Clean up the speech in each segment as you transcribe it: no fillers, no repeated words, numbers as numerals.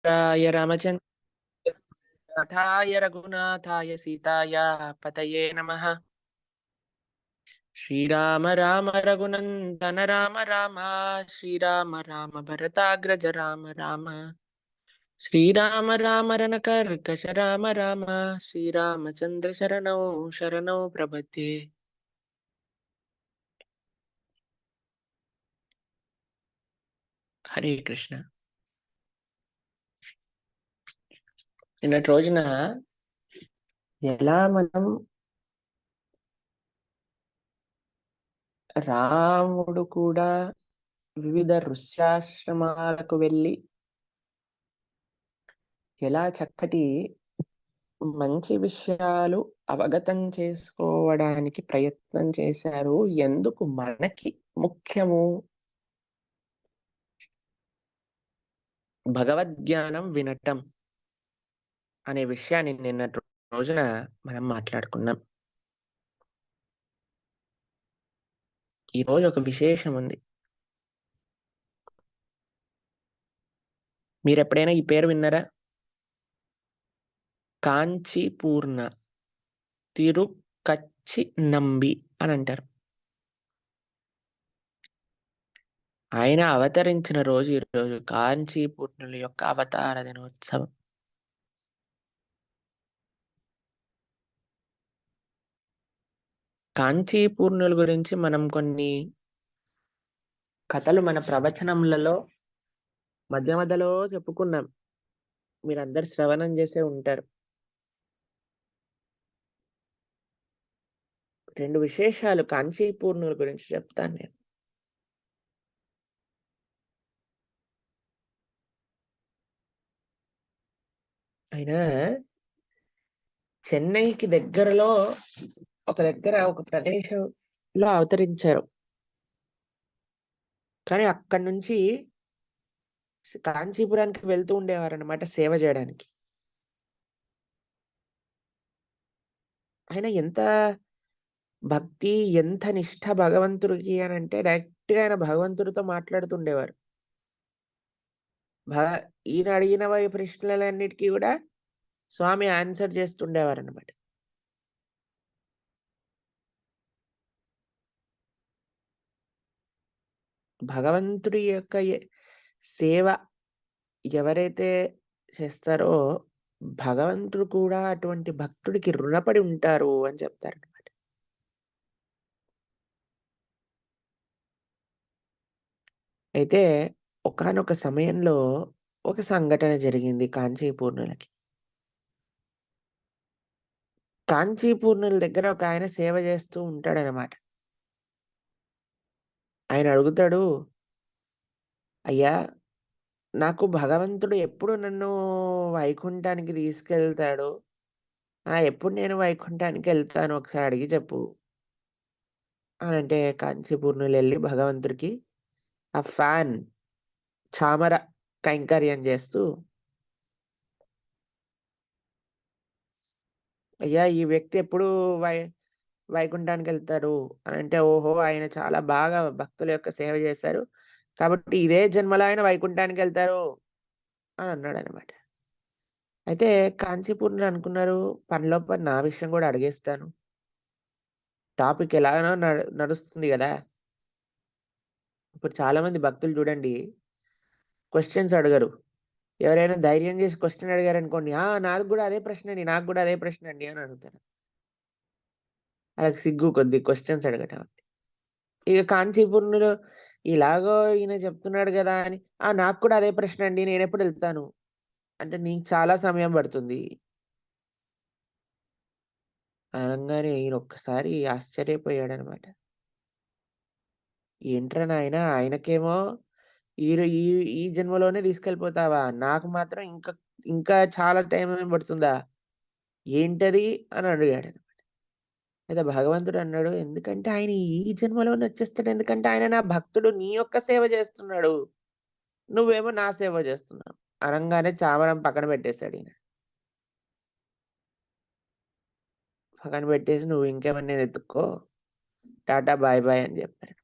राय रामचन्द्राय रघुनाथाय सीतायाः पतये नमः। श्रीराम राम रघुनन्दन राम राम श्रीराम राम भरताग्रज राम राम श्रीराम राम रणकर्कश राम राम श्रीरामचन्द्र शरणौ शरणौ प्रपद्ये। హరే కృష్ణ. నిన్నటి రోజున ఎలా మనం రాముడు కూడా వివిధ ఋష్యాశ్రమాలకు వెళ్ళి ఎలా చక్కటి మంచి విషయాలు అవగతం చేసుకోవడానికి ప్రయత్నం చేశారు. ఎందుకు మనకి ముఖ్యము భగవద్జ్ఞానం వినటం అనే విషయాన్ని నిన్నటి రోజున మనం మాట్లాడుకున్నాం. ఈరోజు ఒక విశేషం ఉంది. మీరు ఎప్పుడైనా ఈ పేరు విన్నారా? కాంచీపూర్ణ తిరుక్కచ్చి నంబి అని అంటారు. ఆయన అవతరించిన రోజు ఈరోజు కాంచీపూర్ణుల యొక్క అవతార దినోత్సవం. కాంచీపూర్ణుల గురించి మనం కొన్ని కథలు మన ప్రవచనములలో మధ్యలో చెప్పుకున్నాం. మీరందరు శ్రవణం చేసే ఉంటారు. 2 విశేషాలు కాంచీపూర్ణుల గురించి చెప్తాను నేను. ఆయన చెన్నైకి దగ్గరలో ఒక ప్రదేశంలో అవతరించారు. కానీ అక్కడి నుంచి కాంచీపురానికి వెళ్తూ ఉండేవారు అన్నమాట సేవ చేయడానికి. ఆయన ఎంత భక్తి, ఎంత నిష్ఠ భగవంతుడికి అని అంటే డైరెక్ట్‌గా ఆయన భగవంతుడితో మాట్లాడుతుండేవారు. ఈయన అడిగిన ప్రశ్నలన్నిటికీ కూడా స్వామి ఆన్సర్ చేస్తుండేవారన్నమాట. భగవంతుడి యొక్క సేవ ఎవరైతే చేస్తారో భగవంతుడు కూడా అటువంటి భక్తుడికి రుణపడి ఉంటారు అని చెప్తారన్నమాట. అయితే ఒకానొక సమయంలో ఒక సంఘటన జరిగింది కాంచీపూర్ణులకి. కాంచీపూర్ణుల దగ్గర ఒక ఆయన సేవ చేస్తూ ఉంటాడనమాట. ఆయన అడుగుతాడు, అయ్యా, నాకు భగవంతుడు ఎప్పుడు నన్ను వైకుంఠానికి తీసుకెళ్తాడు? ఎప్పుడు నేను వైకుంఠానికి వెళ్తాను ఒకసారి అడిగి చెప్పు అని అంటే, కాంచీపూర్ణులు వెళ్ళి భగవంతుడికి ఆ చామర కైంకర్యం చేస్తూ, అయ్యా, ఈ వ్యక్తి ఎప్పుడు వైకుంఠానికి వెళ్తారు అని అంటే, ఓహో, ఆయన చాలా బాగా భక్తుల యొక్క సేవ చేశారు కాబట్టి ఇదే జన్మలో ఆయన వైకుంఠానికి వెళ్తారు అని అన్నాడు అనమాట. అయితే కాంచీపూర్ణులు అనుకున్నారు, పనిలో పని నా విషయం కూడా అడిగేస్తాను. టాపిక్ ఎలాగనో నడుస్తుంది కదా. ఇప్పుడు చాలా మంది భక్తులు చూడండి, క్వశ్చన్స్ అడగరు. ఎవరైనా ధైర్యం చేసి క్వశ్చన్ అడిగారనుకోండి, నాకు కూడా అదే ప్రశ్న అండి, నాకు కూడా అదే ప్రశ్న అండి అని అడుగుతారు. వాళ్ళకి సిగ్గు కొద్ది క్వశ్చన్స్ అడగటం. ఇక కాంచీపూర్ణులు ఇలాగో ఈయన చెప్తున్నాడు కదా అని, నాకు కూడా అదే ప్రశ్న అండి, నేనెప్పుడు వెళ్తాను అంటే, నీకు చాలా సమయం పడుతుంది అనగానే ఈయన ఒక్కసారి ఆశ్చర్యపోయాడనమాట. ఏంట్రా నాయనా, ఆయనకేమో ఈ ఈ ఈ జన్మలోనే తీసుకెళ్ళిపోతావా? నాకు మాత్రం ఇంకా ఇంకా చాలా టైం పడుతుందా? ఏంటది అని అడిగాడు. అయితే భగవంతుడు అన్నాడు, ఎందుకంటే ఆయన ఈ జన్మలోనే వచ్చేస్తాడు. ఎందుకంటే ఆయన నా భక్తుడు, నీ యొక్క సేవ చేస్తున్నాడు. నువ్వేమో నా సేవ చేస్తున్నావు అనంగానే చామరం పక్కన పెట్టేశాడు ఈయన. పక్కన పెట్టేసి, నువ్వు ఇంకేమన్నా ఎత్తుక్కో, టాటా బాయ్ బాయ్ అని చెప్పారు.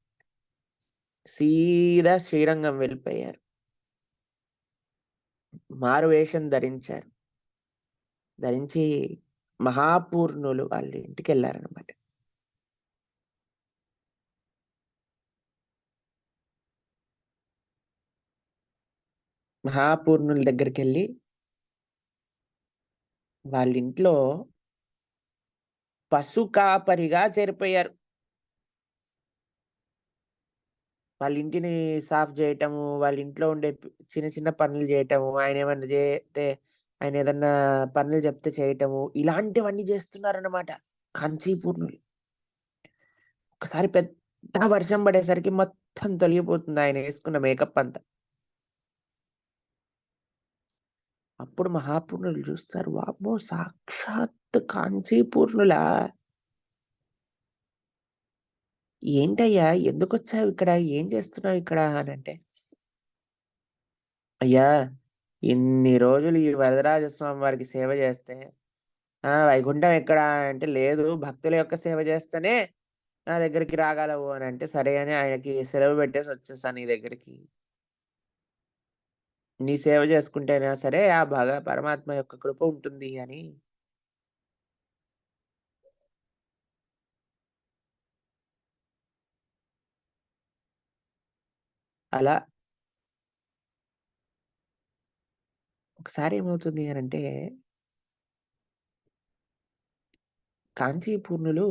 సీదా శ్రీరంగం వెళ్ళిపోయారు. మారువేషం ధరించారు. ధరించి మహాపూర్ణులు వాళ్ళ ఇంటికెళ్లారనమాట. మహాపూర్ణుల దగ్గరికెళ్లి వాళ్ళింట్లో పశు కాపరిగా చేరిపోయారు. వాళ్ళ ఇంటిని సాఫ్ జేయటము, వాళ్ళ ఇంట్లో ఉండే చిన్న చిన్న పనులు జేయటము, ఆయనేమన్నా జేత్తే ఆయనేదన్నా పనులు జెప్తే చేయటము, ఇలాంటివన్నీ జేస్తున్నారనమాట కాంచీపూర్ణులు. ఒకసారి పెద్ద వర్షం పడేసరికి మొత్తం తొలగిపోతుంది ఆయనేసుకున్న మేకప్ అంతా. అప్పుడు మహాపూర్ణులు జూస్తారు. వామ్మో! సాక్షాత్ కాంచీపూర్ణులా! ఏంటయ్యా! ఎందుకొచ్చావు ఇక్కడ? ఏం చేస్తున్నావు ఇక్కడ? అనంటే, అయ్యా! ఇన్ని రోజులు ఈ వరదరాజస్వామి వారికి సేవ జేస్తే, వైకుంఠం ఎక్కడ అంటే, లేదు భక్తుల యొక్క సేవ జేస్తేనే నా దగ్గరికి రాగలవు అనంటే, సరే అని ఆయనకి సెలవు పెట్టేసి వచ్చేసాను నీ దగ్గరికి. నీ సేవ చేసుకుంటేనా సరే, ఆ పరమాత్మ యొక్క కృప ఉంటుంది అని అలా ఒకసారి ఏమవుతుంది అనంటే, కాంచీపూర్ణులు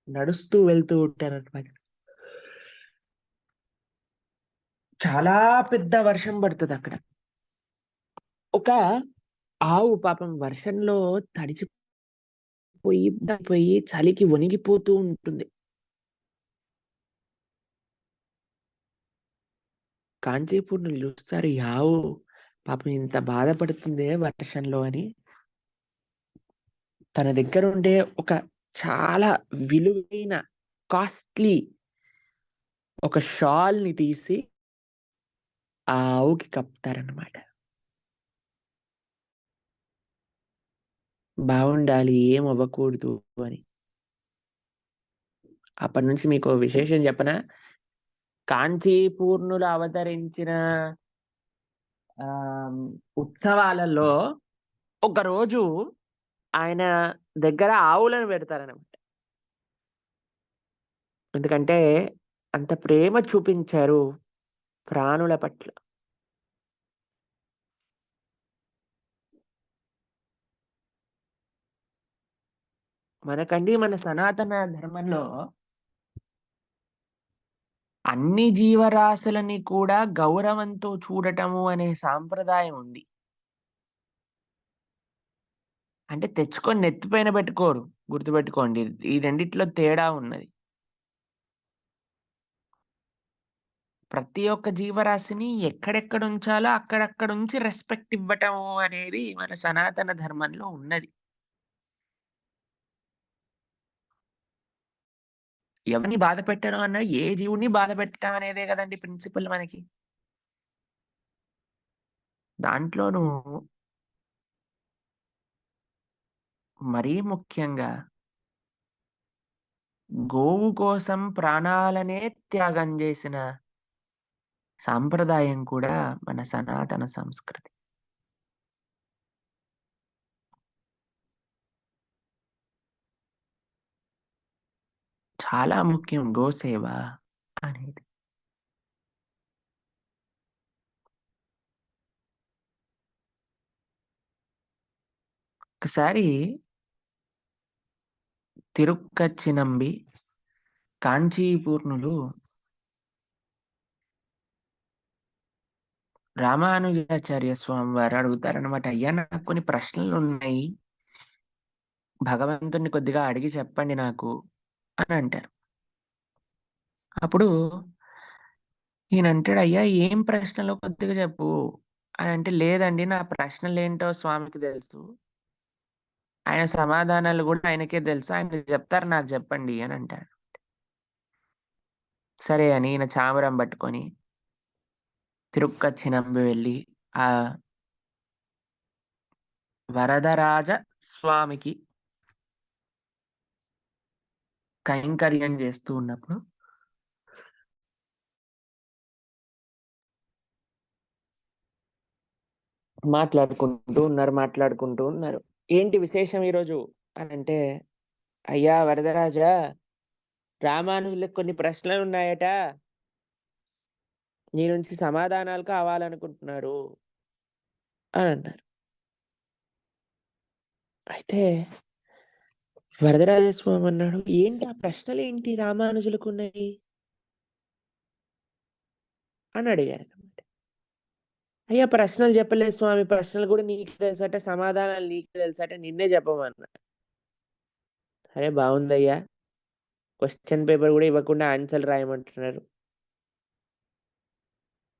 నడుస్తూ వెళ్తూ ఉంటారనమాట. చాలా పెద్ద వర్షం పడతదక్కడ. ఒక ఆవు పాపం వర్షంలో తడిచిపోయి చలికి వణికిపోతూ ఉంటుంది. కాంచీపూర్ణులు చూస్తారు ఈ ఆవు పాపం ఇంత బాధపడుతుందే వర్షంలో అని, తన దగ్గరుండే ఒక చాలా విలువైన కాస్ట్‌లీ ఒక షాల్‌ని తీసి ఆ ఆవుకి కప్పుతారనమాట. బావుండాలి, ఏమవ్వకూడదు అని. అప్పటినుంచి మీకో విశేషం చెప్పనా? కాంచీపూర్ణులు అవతరించిన ఆహ్, ఉత్సవాలలో ఒకరోజు ఆయన దగ్గర ఆవులను పెడతారనమాట. ఎందుకంటే అంత ప్రేమ చూపించారు ప్రాణుల పట్ల. మనకండి మన సనాతన ధర్మంలో అన్ని జీవరాశులని కూడా గౌరవంతో చూడటము అనే సాంప్రదాయం ఉంది. అంటే తెచ్చుకొని నెత్తిపైన పెట్టుకోరు. గుర్తుపెట్టుకోండి. ఈ రెండిట్లో తేడా ఉన్నది. ప్రతి ఒక్క జీవరాశిని ఎక్కడెక్కడ ఉంచాలో అక్కడక్కడ ఉంచి రెస్పెక్ట్ ఇవ్వటము అనేది మన సనాతన ధర్మంలో ఉన్నది. ఎవరిని బాధ పెట్టను అన్నా ఏ జీవుడిని బాధ పెట్టడం అనేదే గదండీ ప్రిన్సిపల్ మనకి. దాంట్లోనూ మరీ ముఖ్యంగా గోవు కోసం ప్రాణాలనే త్యాగం జేసిన సాంప్రదాయం కూడా మన సనాతన సంస్కృతి. చాలా ముఖ్యం గోసేవ అనేది. ఒకసారి తిరుక్కచ్చి నంబి కాంచీపూర్ణులు రామానుజాచార్య స్వామి వారు అడుగుతారనమాట. "అయ్యా! నాకు కొన్ని ప్రశ్నలున్నాయి. భగవంతుడిని కొద్దిగా అడిగి చెప్పండి నాకు" అని అంటారు. అప్పుడు ఈయనంటాడు, "అయ్యా! ఏం ప్రశ్నలో కొద్దిగా చెప్పు" అని అంటే, "లేదండి నా ప్రశ్నలేంటో స్వామికి తెలుసు. ఆయన సమాధానాలు గూడా ఆయనకే తెలుసు. ఆయన చెప్తారు నాకు చెప్పండి" అని అంటాడు. సరే అని ఈయన చామరం పట్టుకొని తిరుక్కచ్చినంబి వెళ్లి ఆ వరదరాజ స్వామికి కైంకర్యం చేస్తూ ఉన్నప్పుడు మాట్లాడుకుంటూ ఉన్నారు. ఏంటి విశేషం ఈరోజు అనంటే, "అయ్యా వరదరాజా, రామానుజులకు కొన్ని ప్రశ్నలున్నాయట. నీ నుంచి సమాధానాలు కావాలనుకుంటున్నారు" అనన్నారు. అయితే వరదరాజస్వామి అన్నాడు, "ఏంటి ఆ ప్రశ్నలేంటి రామానుజులకున్నయి?" అని అడిగారనమాట. "అయ్యా ప్రశ్నలు చెప్పలేదు స్వామి. ప్రశ్నలు గూడా నీకే తెలుసట, సమాధానాలు నీకే తెలుసట. నిన్నే చెప్పమన్నా." "సరే బావుందయ్యా. క్వెషన్ పేపర్ గూడా ఇవ్వకుండా ఆన్సర్‌లు రాయమంటున్నారు."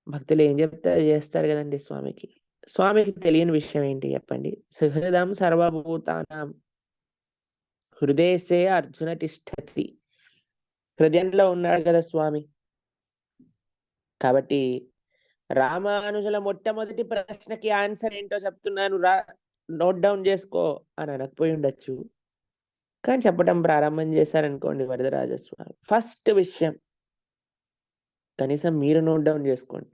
భక్తులు ఏం చెప్తే అది చేస్తారు గదండీ స్వామికి. స్వామికి తెలియని విషయం ఏంటి చెప్పండి? సుహృదం సర్వభూతానాం హృదయసే అర్జున తిష్టతి. హృదయంలో ఉన్నాడు కదా స్వామి. కాబట్టి రామానుజుల మొట్టమొదటి ప్రశ్నకి ఆన్సర్ ఏంటో చెప్తున్నాను రా, నోట్ డౌన్ చేసుకో అని అనకపోయుండొచ్చు. కానీ చెప్పటం ప్రారంభం చేశారనుకోండి వరదరాజస్వామి. ఫస్ట్ విషయం కనీసం మీరు నోట్ డౌన్ చేసుకోండి.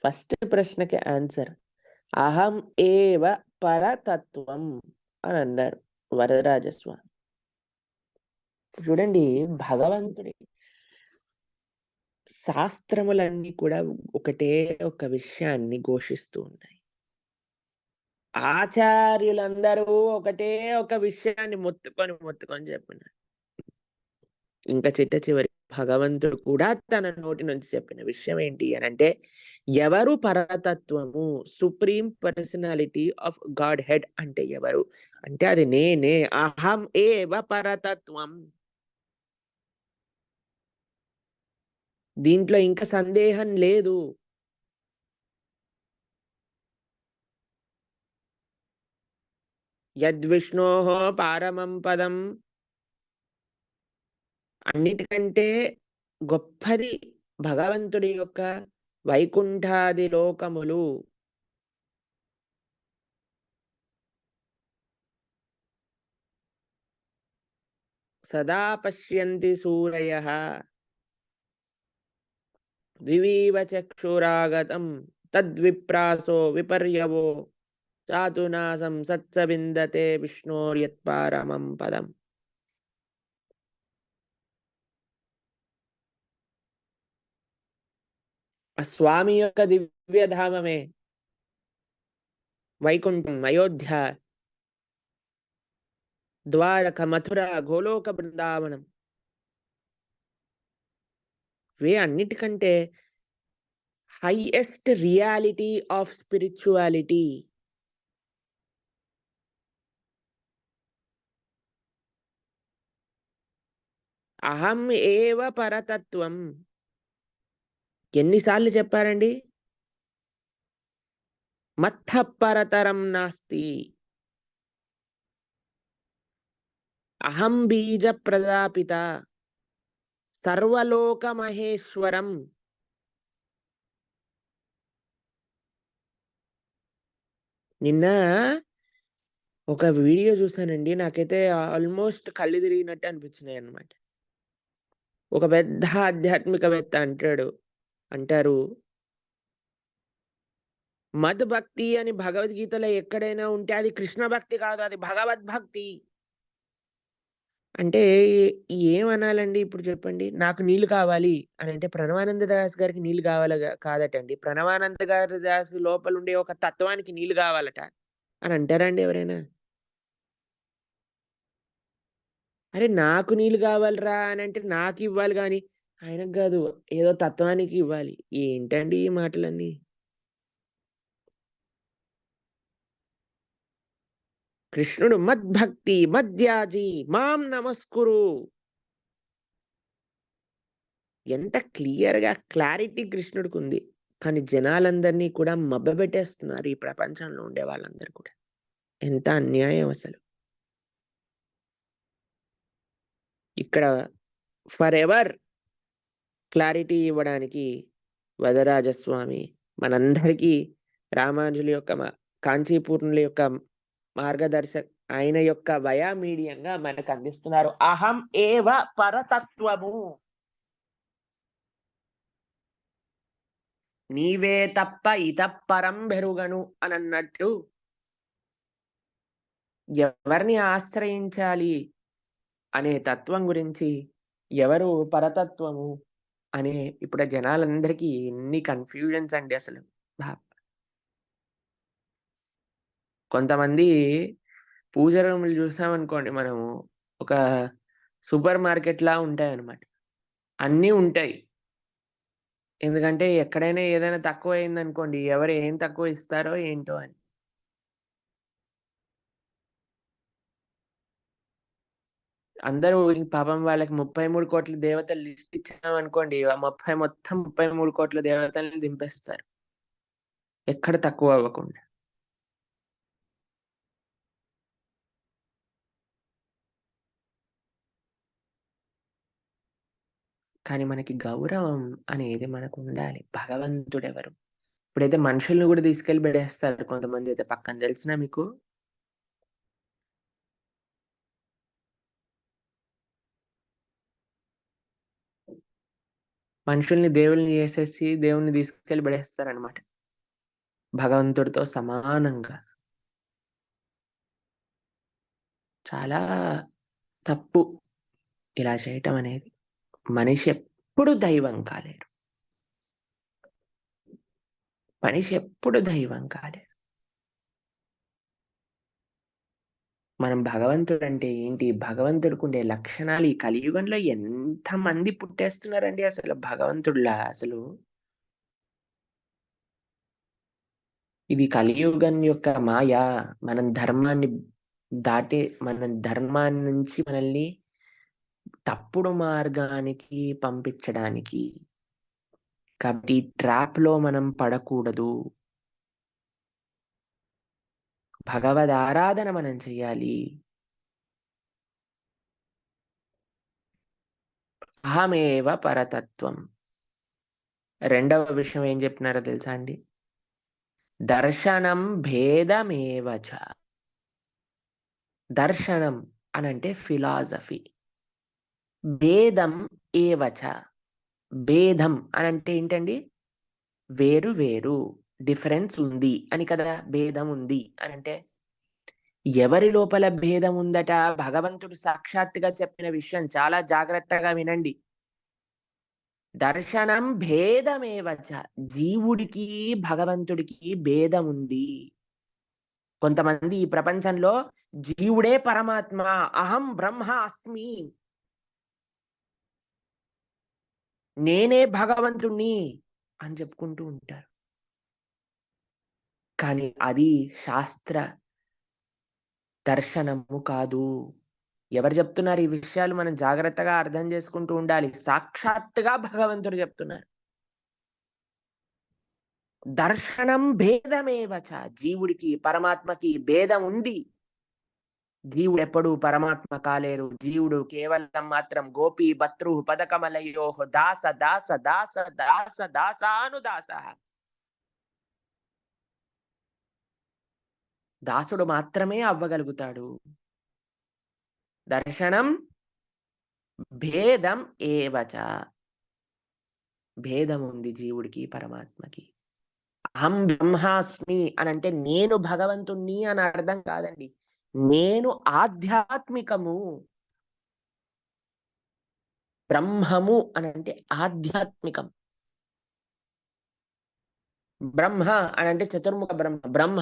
ఫస్ట్ ప్రశ్నకి ఆన్సర్ అహం ఏవ పరతత్వం అని అన్నారు వరదరాజస్వామి. చూడండి, భగవంతుడి శాస్త్రములన్నీ కూడా ఒకటే ఒక విషయాన్ని ఘోషిస్తూ ఉన్నాయి. ఆచార్యులందరూ ఒకటే ఒక విషయాన్ని మొత్తుకొని చెప్పినారు. ఇంకా చిట్ట చివరి భగవంతుడు కూడా తన నోటి నుంచి చెప్పిన విషయం ఏంటి అనంటే, ఎవరు పరతత్వము, supreme personality of Godhead అంటే ఎవరు? అంటే అది నేనే. అహం ఏవ పరతత్వం. దీంట్లో ఇంక సందేహం లేదు. యద్విష్ణోః పారమం పదం, అన్నిటికంటే గొప్పది భగవంతుడి యొక్క వైకుంఠాది లోకములు. సదా పశ్యంతి సూరయః దివీవ చక్షురాగతం తద్విప్రాసో విపర్యవో చాతునాసం సత్స విందతే విష్ణోర్యత్పారమం పదం. ఆ స్వామి యొక్క దివ్యధామమే వైకుంఠం, అయోధ్య, ద్వారక, మథుర, గోలోక బృందావనం. ఇవే అన్నిటికంటే హైయెస్ట్ రియాలిటీ ఆఫ్ స్పిరిచువాలిటీ. అహం ఏవ పరతత్వం. ఎన్ని సార్లు చెప్పారండి? మత్తః పరతరం నాస్తి. అహం బీజ ప్రజాపిత సర్వలోక మహేశ్వరం. నిన్న ఒక వీడియో చూసానండి. నాకైతే ఆల్‌మోస్ట్ కళ్ళు తిరిగినట్టు అనిపించినాయన్నమాట. ఒక పెద్ద ఆధ్యాత్మికవేత్త అంటారు, మద్ భక్తి అని భగవద్గీతలో ఎక్కడైనా ఉంటే అది కృష్ణ భక్తి కాదు, అది భగవద్భక్తి. అంటే ఏమనాలండి ఇప్పుడు చెప్పండి? నాకు నీళ్ళు కావాలి అనంటే ప్రణవానంద దాస్ గారికి నీళ్ళు కాదటండి. ప్రణవానంద గారి దాస్ లోపలుండే ఒక తత్వానికి నీళ్ళు కావాలట అని అంటారా అండి ఎవరైనా? అరే నాకు నీళ్ళు కావాలిరా అనంటే నాకివ్వాలి గానీ, ఆయనకు గాదు. ఏదో తత్వానికి ఇవ్వాలి. ఏంటండి ఈ మాటలన్నీ? కృష్ణుడు మద్భక్తి మద్యాజి మాం నమస్కురు. ఎంత క్లియర్‌గా క్లారిటీ కృష్ణుడికుంది. కానీ జనాలందరినీ కూడా మభ్యపెట్టేస్తున్నారు ఈ ప్రపంచంలో ఉండే వాళ్ళందరూ కూడా. ఎంత అన్యాయం అసలు. ఇక్కడ ఫరెవర్ క్లారిటీ ఇవ్వడానికి వరదరాజస్వామి మనందరికీ రామానుజుల యొక్క కాంచీపూర్ణుల యొక్క ఆయన యొక్క వయా మీడియంగా మనకు అందిస్తున్నారు. అహం ఏవ పరతత్వము. నీవే తప్ప ఇతప్పరం బెరుగను అని అన్నట్టు ఎవరిని ఆశ్రయించాలి అనే తత్వం గురించి, ఎవరు పరతత్వము అనే ఇప్పుడు జనాలందరికీ ఎన్ని కన్‌ఫ్యూజన్స్ అండి అసలు. భ కొంతమంది పూజ రూములు చూసామనుకోండి మనము, ఒక సూపర్ మార్కెట్‌లా ఉంటాయన్నమాట. అన్నీ ఉంటాయి. ఎందుకంటే ఎక్కడైనా ఏదైనా తక్కువయిందనుకోండి, ఎవరు ఏం తక్కువ ఇస్తారో ఏంటో అని. అందరూ పాపం వాళ్ళకి 33,00,00,000 దేవతలు లిస్ట్ ఇచ్చామనుకోండి, ఆ 33,00,00,000 దేవతల్ని దింపేస్తారు. ఎక్కడ తక్కువ అవ్వకుండా. కానీ మనకి గౌరవం అనేది మనకుండాలి. భగవంతుడెవరు? ఇప్పుడైతే మనుషుల్ని గూడా తీసుకెళ్ళి బడేస్తారు కొంతమందైతే పక్కన తెలుసునా మీకు? మనుషుల్ని దేవుళ్ళని జేసేసి దేవుడిని తీసుకెళ్ళి బడేస్తారనమాట. భగవంతుడితో సమానంగా. చాలా తప్పు ఇలా చేయటం అనేది. మనిషి ఎప్పుడు దైవం కాలేడు. మనిషి ఎప్పుడు దైవం కాలేడు. మనం భగవంతుడంటే ఏంటి? భగవంతుడికుండే లక్షణాలు ఈ కలియుగంలో ఎంతమంది పుట్టేస్తున్నారండి అసలు భగవంతుడిలా అసలు. ఇది కలియుగం యొక్క మాయ. మనం ధర్మాన్ని మన ధర్మాన్ని నుంచి మనల్ని తప్పుడు మార్గానికి పంపించడానికి. కాబట్టి ఈ ట్రాప్‌లో మనం పడకూడదు. భగవదారాధన మనం చెయ్యాలి. అహమేవ పరతత్వం. రెండవ విషయం ఏం జెప్తున్నారో తెలుసా అండి? దర్శనం భేదమేవ చ. దర్శనం అనంటే ఫిలాసఫీ. భేదం ఏవ చ. భేదం అనంటే ఏంటండి? వేరు వేరు. డిఫరెన్స్ ఉంది అని కదా! భేదం ఉంది అనంటే. ఎవరి లోపల భేదం ఉందట? భగవంతుడు సాక్షాత్తుగా చెప్పిన విషయం చాలా జాగ్రత్తగా వినండి. దర్శనం భేదమేవ చ. జీవుడికి, భగవంతుడికి భేదముంది. కొంతమంది ఈ ప్రపంచంలో జీవుడే పరమాత్మ, అహం బ్రహ్మ అస్మి, నేనే భగవంతుడిని అని చెప్పుకుంటూ ఉంటారు. కానీ అది శాస్త్ర దర్శనము కాదు. ఎవరు చెప్తున్నారు ఈ విషయాలు మనం జాగ్రత్తగా అర్థం చేసుకుంటూ ఉండాలి. సాక్షాత్తుగా భగవంతుడు చెప్తున్నారు. దర్శనం భేదమేవ చ. జీవుడికి, పరమాత్మకి భేదం ఉంది. జీవుడెప్పుడూ పరమాత్మ కాలేరు. జీవుడు కేవలం మాత్రం గోపీ భర్తృ పదకమలయోః దాస దాస దాస దాస దాసానుదాసః. దాసుడు మాత్రమే అవ్వగలుగుతాడు. దర్శనం భేదం ఏవ చ. భేదం ఉంది జీవుడికి, పరమాత్మకి. అహం బ్రహ్మాస్మి అనంటే నేను భగవంతుణ్ణి అని అర్థం కాదండి. నేను ఆధ్యాత్మికము. బ్రహ్మము అనంటే ఆధ్యాత్మికం. బ్రహ్మ అనంటే చతుర్ముఖ బ్రహ్మ. బ్రహ్మ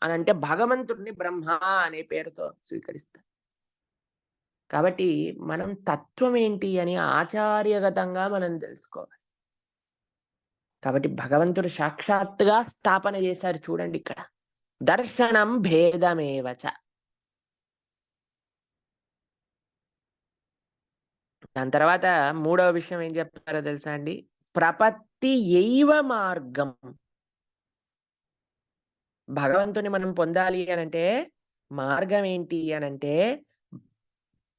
అనంటే భగవంతుడిని బ్రహ్మ అనే పేరుతో స్వీకరిస్తారు. కాబట్టి మనం తత్వం ఏంటి అని ఆచార్యగతంగా మనం తెలుసుకోవాలి. కాబట్టి భగవంతుడు సాక్షాత్తుగా స్థాపన చేశారు చూడండి ఇక్కడ. దర్శనం భేదమేవ చ. దాని తర్వాత మూడవ విషయం ఏం చెప్తారో తెలుసా అండి? ప్రపత్తి యైవ మార్గం. భగవంతుని మనం పొందాలి అనంటే మార్గం ఏంటి అనంటే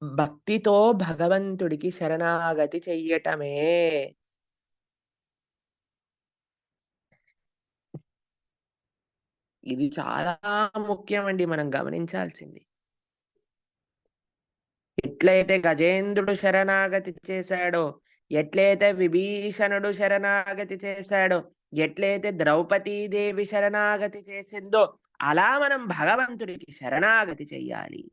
భక్తితో భగవంతుడికి శరణాగతి చెయ్యటమే. ఇది చాలా ముఖ్యమండి మనం గమనించాల్సింది. ఎట్లయితే గజేంద్రుడు శరణాగతి చేశాడో, ఎట్లయితే విభీషణుడు శరణాగతి చేశాడో, ఎట్లయితే ద్రౌపదీదేవి శరణాగతి చేసిందో అలా మనం భగవంతుడికి శరణాగతి చెయ్యాలి.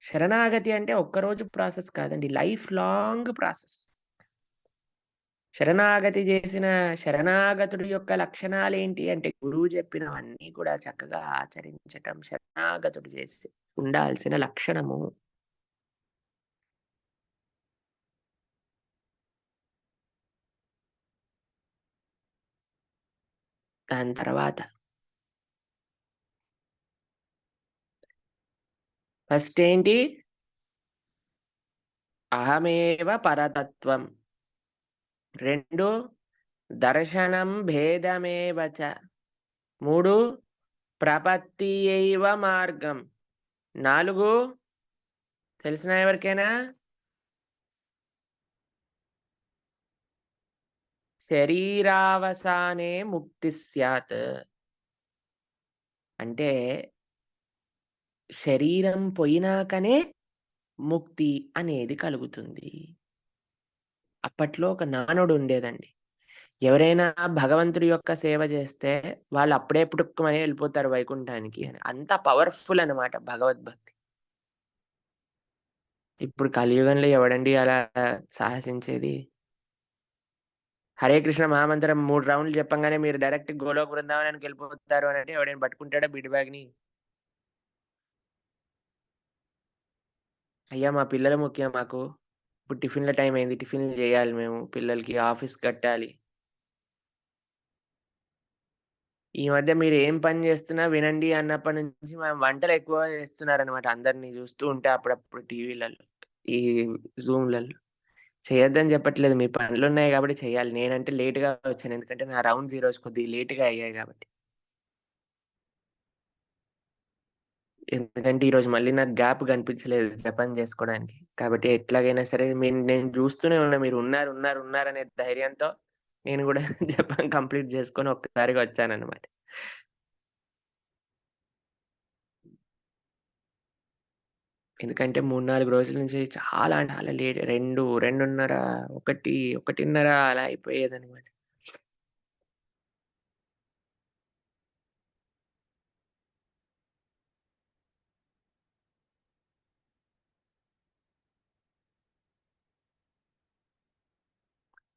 శరణాగతి అంటే ఒక్కరోజు ప్రాసెస్ కాదండి. Life long process. శరణాగతి చేసిన శరణాగతుడి యొక్క లక్షణాలేంటి అంటే, గురువు చెప్పినవన్నీ కూడా చక్కగా ఆచరించటం శరణాగతుడు చేసి ఉండాల్సిన లక్షణము. దాని తర్వాత ఫస్ట్ ఏంటి? అహమేవ పరతత్వం. 2 దర్శనం భేదమేవ చ. 3 ప్రపత్తియైవ మార్గం. 4 తెలిసినా ఎవరికైనా? శరీరావసానే ముక్తి స్యాత్. అంటే శరీరం పోయినాకనే ముక్తి అనేది కలుగుతుంది. అప్పట్లో ఒక నానుడుండేదండి. ఎవరైనా భగవంతుడి యొక్క సేవ చేస్తే వాళ్ళు అప్పుడే పుటుక్కుమని వెళ్ళిపోతారు వైకుంఠానికి అని. అంత పవర్‌ఫుల్ అనమాట భగవద్భక్తి. ఇప్పుడు కలియుగంలో ఎవడండి అలా సాహసించేది? హరే కృష్ణ మహామంత్రం 3 రౌండ్‌లు చెప్పంగానే మీరు డైరెక్ట్ గోలోక బృందావనానికి వెళ్ళిపోతారు అనంటే ఎవడైనా పట్టుకుంటాడా బీట్ బ్యాగ్‌ని? అయ్యా! మా పిల్లలు ముఖ్యం మాకు. ఇప్పుడు టిఫిన్‌ల టైం అయింది. టిఫిన్‌లు చేయాలి మేము. పిల్లలకి ఆఫీస్ కట్టాలి. ఈ మధ్య మీరు ఏం పని చేస్తున్నా వినండి అన్నప్పటి నుంచి వంటలు ఎక్కువ చేస్తున్నారనమాట. అందరిని చూస్తూ ఉంటే అప్పుడప్పుడు టీవీలలో, ఈ జూమ్‌లలో. చేయొద్దని చెప్పట్లేదు. మీ పనులున్నాయి కాబట్టి చేయాలి. నేనంటే లేట్‌గా వచ్చాను. ఎందుకంటే నా రౌండ్స్ ఈరోజు కొద్దిగా లేట్‌గా అయ్యాయి కాబట్టి. ఎందుకంటే ఈరోజు మళ్ళీ నాకు గ్యాప్ కనిపించలేదు జపం చేసుకోవడానికి. కాబట్టి ఎట్లాగైనా సరే నేను చూస్తూనే ఉన్నా మీరు ఉన్నారనే ధైర్యంతో నేను గూడా జపం కంప్లీట్ చేసుకొని ఒక్కసారిగా వచ్చాననమాట. ఎందుకంటే 3, 4 రోజుల నుంచి చాలా చాలా లేట్ 2, 2:30, 1, 1:30 అలా అయిపోయేదనమాట.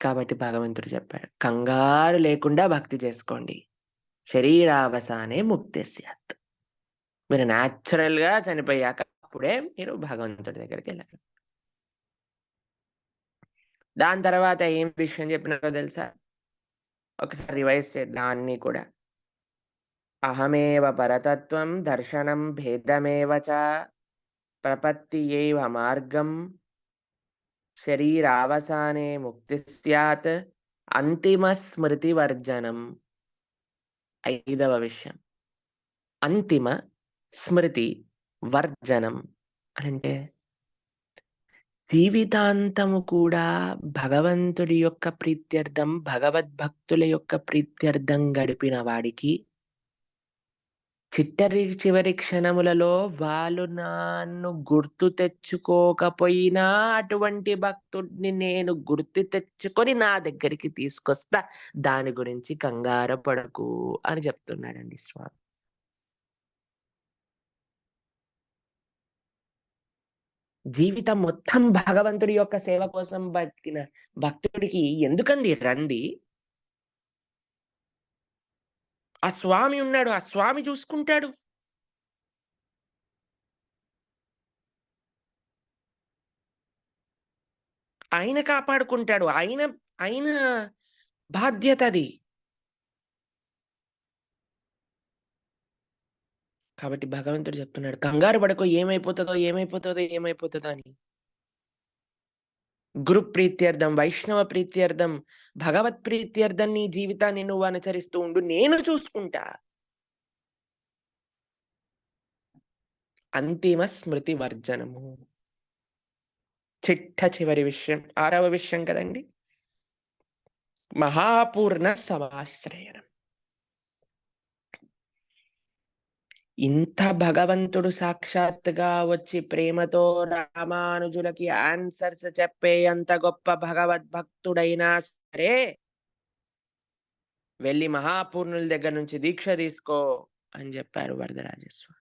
కాబట్టి భగవంతుడు చెప్పాడు. కంగారు లేకుండా భక్తి చేసుకోండి. శరీరావసానే ముక్తి స్యాత్. మీరు నేచురల్‌గా చనిపోయాక అప్పుడే మీరు భగవంతుడి దగ్గరికెళ్ళాలి. దాని తర్వాత ఏం విషయం చెప్పినారో తెలుసా? ఒకసారి రివైజ్ చేద్దాం అన్నీ కూడా. అహమేవ పరతత్వం దర్శనం భేదమేవ చ ప్రపత్తియైవ మార్గం శరీరావసానే ముక్తి స్యాత్ అంతిమ స్మృతి వర్జనం. ఐదవ విషయం. అంతిమ స్మృతి వర్జనం అనంటే జీవితాంతము కూడా భగవంతుడి యొక్క ప్రీత్యర్థం, భగవద్భక్తుల యొక్క ప్రీత్యర్థం గడిపిన వాడికి చివరి క్షణములలో వాళ్ళు నన్ను గుర్తు తెచ్చుకోకపోయినా అటువంటి భక్తుడిని నేను గుర్తు తెచ్చుకొని నా దగ్గరికి తీసుకొస్తా. దాని గురించి కంగారు పడకు అని చెప్తున్నాడండి స్వామి. జీవితం మొత్తం భగవంతుడి యొక్క సేవ కోసం బతికిన భక్తుడికి ఎందుకండి రంది? ఆ స్వామి ఉన్నాడు. ఆ స్వామి చూసుకుంటాడు. ఆయన కాపాడుకుంటాడు. ఆయన బాధ్యతది. కాబట్టి భగవంతుడు చెప్తున్నాడు. కంగారు పడకు ఏమైపోతదో అని. గురు ప్రీత్యర్థం, వైష్ణవ ప్రీత్యర్థం, భగవత్ ప్రీత్యర్థం నీ జీవితాన్ని నువ్వు అనుసరిస్తూ ఉండు. నేను చూసుకుంటా. అంతిమ స్మృతి వర్జనము. చిట్ట చివరి విషయం. 6వ విషయం కదండీ! మహాపూర్ణ సమాశ్రయనం. ఇంత భగవంతుడు సాక్షాత్తుగా వచ్చి ప్రేమతో రామానుజులకి ఆన్సర్స్ చెప్పే అంత గొప్ప భగవద్భక్తుడైనా సరే వెళ్లి మహాపూర్ణుల దగ్గర నుంచి దీక్ష తీసుకో అని జెప్పారు వరదరాజస్వామి.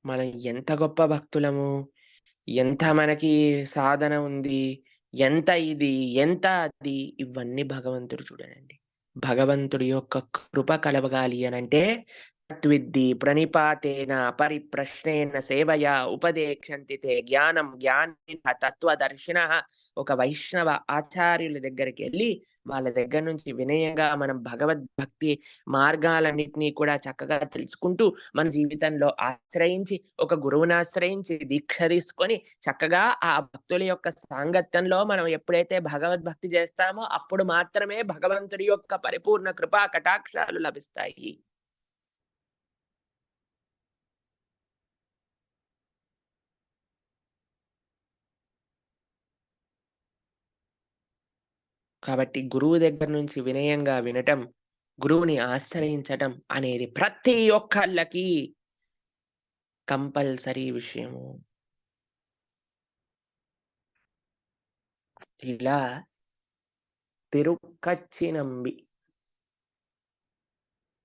మనం ఎంత గొప్ప భక్తులము, ఎంత మనకి సాధన ఉంది, ఎంత ఇది, ఎంత అది, ఇవన్నీ భగవంతుడు చూడడండి. భగవంతుడి యొక్క కృప కలగాలి అనంటే తద్విద్ధి ప్రణిపాతేన పరిప్రశ్నేన సేవయా ఉపదేక్షంతి తే జ్ఞానం జ్ఞానినః తత్వదర్శినః. ఒక వైష్ణవ ఆచార్యుల దగ్గరికెళ్ళి వాళ్ళ దగ్గర నుంచి వినయంగా మనం భగవద్భక్తి మార్గాలన్నిటిని కూడా చక్కగా తెలుసుకుంటూ మన జీవితంలో ఆశ్రయించి ఒక గురువుని ఆశ్రయించి దీక్ష తీసుకొని చక్కగా ఆ భక్తుల యొక్క సాంగత్యంలో మనం ఎప్పుడైతే భగవద్భక్తి చేస్తామో అప్పుడు మాత్రమే భగవంతుడి యొక్క పరిపూర్ణ కృపా కటాక్షాలు లభిస్తాయి. కాబట్టి గురువు దగ్గర నుంచి వినయంగా వినటం, గురువుని ఆశ్రయించటం అనేది ప్రతి ఒక్కళ్ళకి కంపల్సరీ విషయము. ఇలా తిరుక్కచ్చి నంబి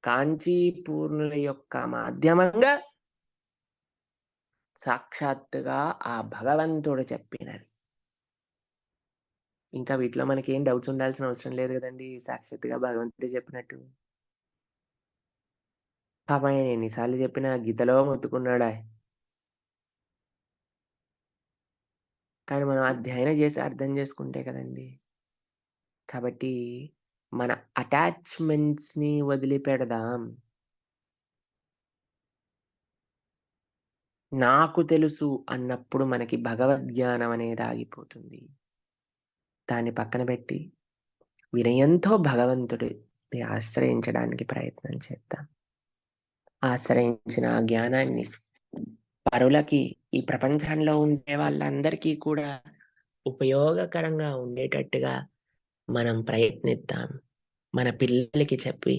కాంచీపూర్ణుల యొక్క మాధ్యమంగా సాక్షాత్తుగా ఆ భగవంతుడు చెప్పినది. ఇంకా వీటిలో మనకేం డౌట్స్ ఉండాల్సిన అవసరం లేదు గదండీ! సాక్షాత్తుగా భగవంతుడే చెప్పినట్టు. పాపం ఆయన ఎన్ని సార్లు చెప్పినా గీతలో మొత్తుకున్నాడాయ్. కానీ మనం అధ్యయనం చేసి అర్థం చేసుకుంటే కదండీ! కాబట్టి మన అటాచ్‌మెంట్స్‌ని వదిలిపెడదాం. నాకు తెలుసు అన్నప్పుడు మనకి భగవద్జ్ఞానం అనేది ఆగిపోతుంది. దాన్ని పక్కన పెట్టి వినయంతో భగవంతుడిని ఆశ్రయించడానికి ప్రయత్నం చేద్దాం. ఆశ్రయించిన ఆ జ్ఞానాన్ని పరులకి, ఈ ప్రపంచంలో ఉండే వాళ్ళందరికీ కూడా ఉపయోగకరంగా ఉండేటట్టుగా మనం ప్రయత్నిద్దాం. మన పిల్లలకి చెప్పి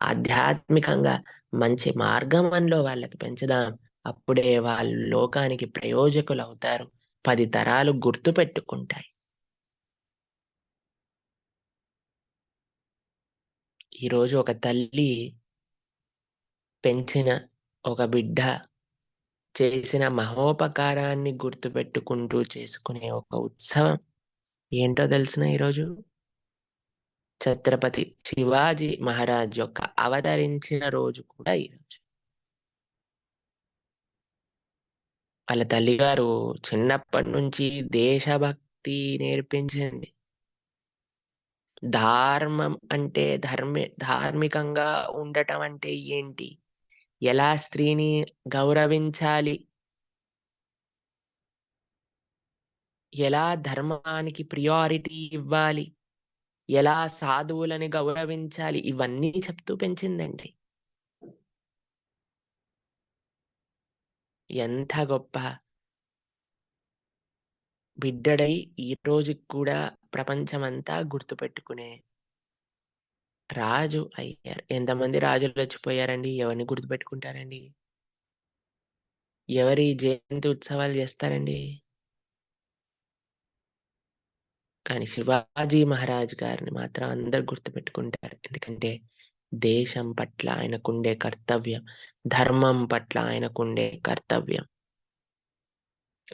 ఆధ్యాత్మికంగా మంచి మార్గంలో వాళ్ళకి పెంచుదాం. అప్పుడే వాళ్ళు లోకానికి ప్రయోజకులవుతారు. 10 తరాలు గుర్తుపెట్టుకుంటాయి. ఈరోజు ఒక తల్లి పెంచిన ఒక బిడ్డ చేసిన మహోపకారాన్ని గుర్తుపెట్టుకుంటూ చేసుకునే ఒక ఉత్సవం ఏంటో తెలుసునా ఈరోజు? ఛత్రపతి శివాజీ మహారాజ్ యొక్క అవతరించిన రోజు కూడా ఈరోజు. వాళ్ళ తల్లిగారు చిన్నప్పటి నుంచి దేశభక్తి నేర్పించింది. ధార్మం అంటే ధార్మికంగా ఉండటం అంటే ఏంటి? ఎలా స్త్రీని గౌరవించాలి? ఎలా ధర్మానికి ప్రియారిటీ ఇవ్వాలి? ఎలా సాధువులని గౌరవించాలి? ఇవన్నీ చెప్తూ పెంచిందండి. ఎంత గొప్ప బిడ్డడై ఈ రోజుకి కూడా ప్రపంచమంతా గుర్తుపెట్టుకునే రాజు అయ్యారు. ఎంతమంది రాజులొచ్చిపోయారండి. ఎవరిని గుర్తుపెట్టుకుంటారండి? ఎవరి జయంతి ఉత్సవాలు చేస్తారండి? కానీ శివాజీ మహారాజ్ గారిని మాత్రం అందరూ గుర్తుపెట్టుకుంటారు. ఎందుకంటే దేశం పట్ల ఆయనకుండే కర్తవ్యం, ధర్మం పట్ల ఆయనకుండే కర్తవ్యం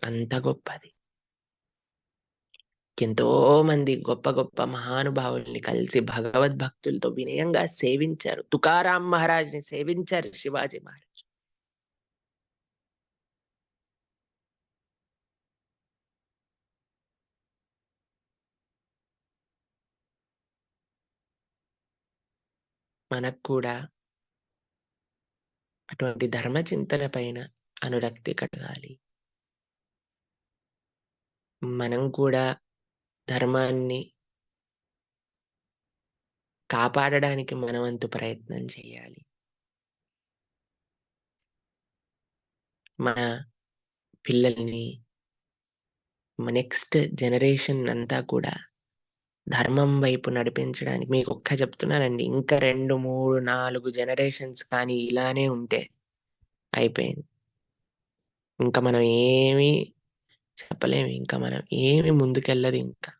అంత గొప్పది. ఎంతో మంది గొప్ప గొప్ప మహానుభావుల్ని కలిసి భగవద్భక్తులతో వినయంగా సేవించారు. తుకారాం మహారాజ్‌ని సేవించారు శివాజీ మహారాజ్. మనకు కూడా అటువంటి ధర్మ చింతన పైన అనురక్తి కలగాలి. మనం కూడా ధర్మాన్ని కాపాడడానికి మన వంతు ప్రయత్నం చేయాలి. మన పిల్లల్ని నెక్స్ట్ జనరేషన్ అంతా కూడా ధర్మం వైపు నడిపించడానికి మీకొక్క చెప్తున్నానండి. ఇంకా 2, 3, 4 జనరేషన్స్ కానీ ఇలానే ఉంటే అయిపోయింది. ఇంక మనం ఏమీ చెప్పలేము ఇంకా మనం. ఏమి ముందుకెళ్ళదు ఇంకా.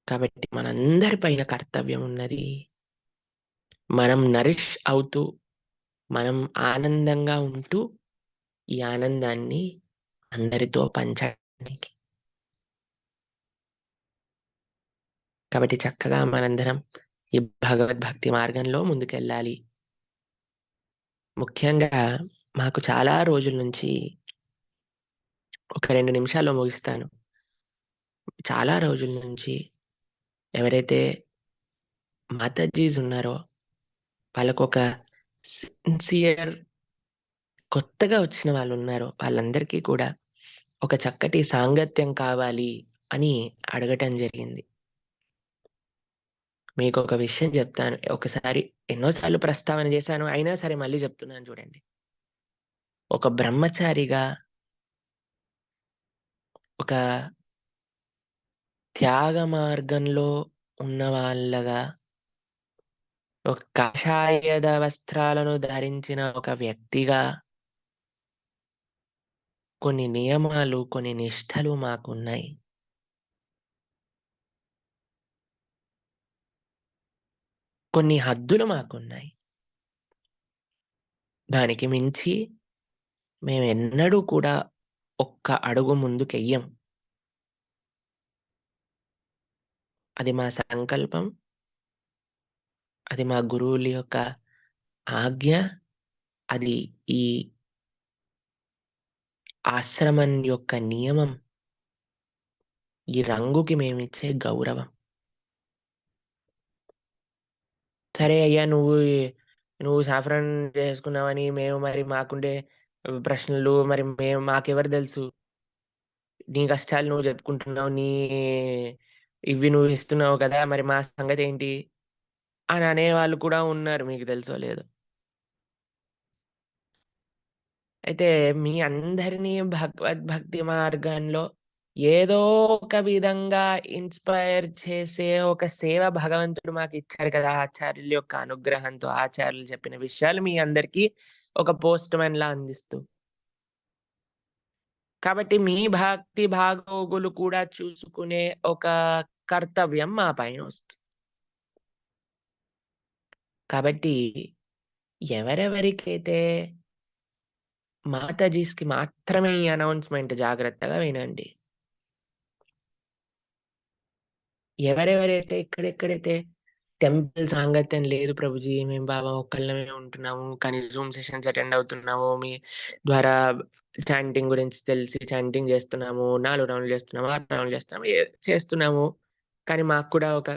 కాబట్టి మనందరి పైన కర్తవ్యం ఉన్నది. మనం నరిష్ అవుతూ, మనం ఆనందంగా ఉంటూ, ఈ ఆనందాన్ని అందరితో పంచడానికి. కాబట్టి చక్కగా మనందరం ఈ భగవద్భక్తి మార్గంలో ముందుకెళ్ళాలి. ముఖ్యంగా మాకు చాలా రోజుల నుంచి ఒక 2 నిమిషాల్లో ముగిస్తాను. చాలా రోజుల నుంచి ఎవరైతే మాతాజీస్ ఉన్నారో వాళ్ళకొక సిన్సియర్ కొత్తగా వచ్చిన వాళ్ళున్నారో వాళ్ళందరికీ కూడా ఒక చక్కటి సాంగత్యం కావాలి అని అడగటం జరిగింది. మీకొక విషయం చెప్తాను. ఒకసారి ఎన్నో సార్లు ప్రస్తావన చేశాను. అయినా సరే మళ్ళీ చెప్తున్నాను చూడండి. ఒక బ్రహ్మచారిగా, ఒక త్యాగ మార్గంలో ఉన్న వాళ్ళగా, ఒక కాషాయద వస్త్రాలను ధరించిన ఒక వ్యక్తిగా కొన్ని నియమాలు, కొన్ని నిష్టలు మాకున్నాయి. కొన్ని హద్దులు మాకున్నాయి. దానికి మించి మేమెన్నడూ కూడా ఒక్క అడుగు ముందుకెయ్యం. అది మా సంకల్పం. అది మా గురువుల యొక్క ఆజ్ఞ. అది ఈ ఆశ్రమం యొక్క నియమం. ఈ రంగుకి మేమిచ్చే గౌరవం. సరే అయ్యా నువ్వు సాఫ్రాన్ చేసుకున్నావని మేము మరి మాకుండే ప్రశ్నలు మరి మాకెవరు తెలుసు? నీ కష్టాలు నువ్వు చెప్పుకుంటున్నావు. ఇవి నువ్వు ఇస్తున్నావు కదా! మరి మా సంగతేంటి? అని అనేవాళ్ళు కూడా ఉన్నారు మీకు తెలుసో లేదో. అయితే మీ అందరినీ భగవద్భక్తి మార్గంలో ఏదో ఒక విధంగా ఇన్‌స్పైర్ చేసే ఒక సేవ భగవంతుడు మాకిచ్చారు కదా! ఆచార్యుల యొక్క అనుగ్రహంతో ఆచార్యులు చెప్పిన విషయాలు మీ అందరికీ ఒక పోస్ట్‌మ్యాన్‌లా అందిస్తూ. కాబట్టి మీ భక్తి బాగోగులు కూడా చూసుకునే ఒక కర్తవ్యం మా పైనొస్తుంది. కాబట్టి ఎవరెవరికైతే మాతాజీస్‌కి మాత్రమే ఈ అనౌన్స్‌మెంట్ జాగ్రత్తగా వినండి. ఎవరెవరైతే ఎక్కడెక్కడైతే టెంపుల్ సాంగత్యం లేదు ప్రభుజీ. మేము బాబా ఒక్కళ్ళమే ఉంటున్నాము. కానీ జూమ్ సెషన్స్ అటెండ్ అవుతున్నాము. మీ ద్వారా చాంటింగ్ గురించి తెలిసి చాంటింగ్ చేస్తున్నాము. 4 రౌండ్‌లు చేస్తున్నాము, 6 రౌండ్‌లు చేస్తున్నాము. చేస్తున్నాము. కానీ మాకు కూడా ఒక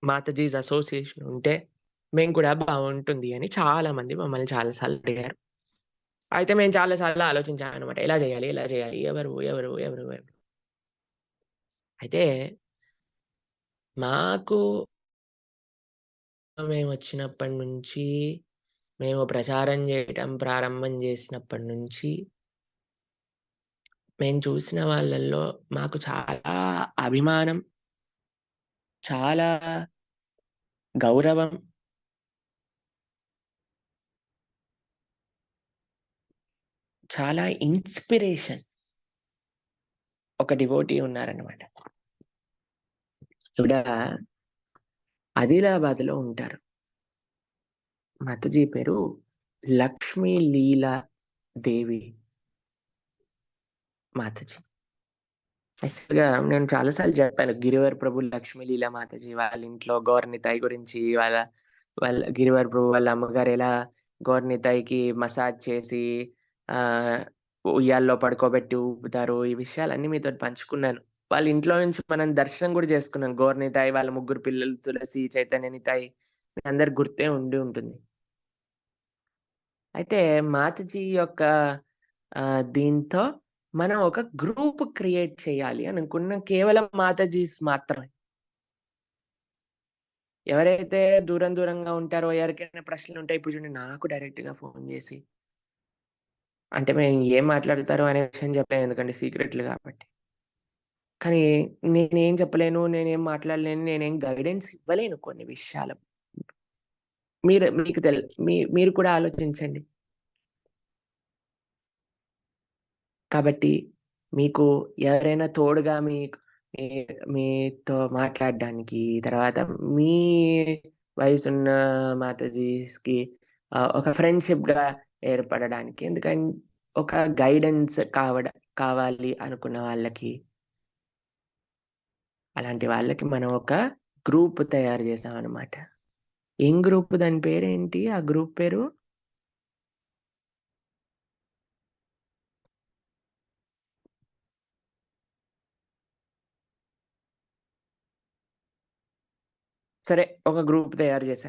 మాతాజీస్ అసోసియేషన్ ఉంటే మేము కూడా బావుంటుంది అని చాలామంది మమ్మల్ని చాలా సార్లు అడిగారు. అయితే మేము చాలా సార్లు ఆలోచించామనమాట. ఎలా చేయాలి? ఎలా చేయాలి? ఎవరు? అయితే మాకు మేమొచ్చినప్పటి నుంచి, మేము ప్రచారం జేయటం ప్రారంభం జేసినప్పటి నుంచి, మేము చూసిన వాళ్ళల్లో మాకు చాలా అభిమానం, చాలా గౌరవం, చాలా ఇన్‌స్పిరేషన్ ఒక డివోటీ ఉన్నారనమాట. ఈవిడ ఆదిలాబాద్‌లో ఉంటారు. మాతాజీ పేరు లక్ష్మీ లీలా దేవి మాతాజీ. యాక్చువల్‌గా నేను చాలా సార్లు చెప్పాను. గిరివర్ ప్రభు లక్ష్మీ లీలా మాతాజీ వాళ్ళ ఇంట్లో గౌరనితాయి గురించి, వాళ్ళ వాళ్ళ గిరివర్ ప్రభు వాళ్ళ అమ్మగారు ఎలా గౌరనితాయికి మసాజ్ చేసి ఆహ్, ఉయ్యాల్లో పడుకోబెట్టి ఊపుతారు. ఈ విషయాలన్నీ మీతోటి పంచుకున్నాను. వాళ్ళ ఇంట్లో నుంచి మనం దర్శనం గూడా చేసుకున్నాం. గౌరనితాయి వాళ్ళ ముగ్గురు పిల్లలు తులసి, చైతన్యనితాయి మీ అందరికి గుర్తే ఉండి ఉంటుంది. అయితే మాతాజీ యొక్క దీంతో మనం ఒక గ్రూప్ క్రియేట్ చేయాలి అని అనుకున్నాం. కేవలం మాతాజీస్ మాత్రమే. ఎవరైతే దూరంగా ఉంటారో, ఎవరికైనా ప్రశ్నలుంటాయి. ఇప్పుడు చూడండి నాకు డైరెక్ట్‌గా ఫోను జేసి అంటే మేము ఏం మాట్లాడతారో అనే విషయం చెప్పలేను. ఎందుకంటే సీక్రెట్లు కాబట్టి. కానీ నేనేం చెప్పలేను, నేనేం మాట్లాడలేను, నేనేం గైడెన్స్ ఇవ్వలేను కొన్ని విషయాలు. మీకు మీరు కూడా ఆలోచించండి. కాబట్టి మీకు ఎవరైనా తోడుగా మీతో మాట్లాడడానికి, తర్వాత మీ వయసున్న మాతాజీస్‌కి ఒక ఫ్రెండ్‌షిప్‌గా ఏర్పడడానికి, ఎందుకంటే ఒక గైడెన్స్ కావాలి అనుకున్న వాళ్ళకి, అలాంటి వాళ్ళకి మనం ఒక గ్రూప్ తయారు చేసామనమాట. ఏం గ్రూప్? దాని పేరేంటి? ఆ గ్రూప్ పేరు? సరే, ఒక గ్రూప్ తయారు చేశా.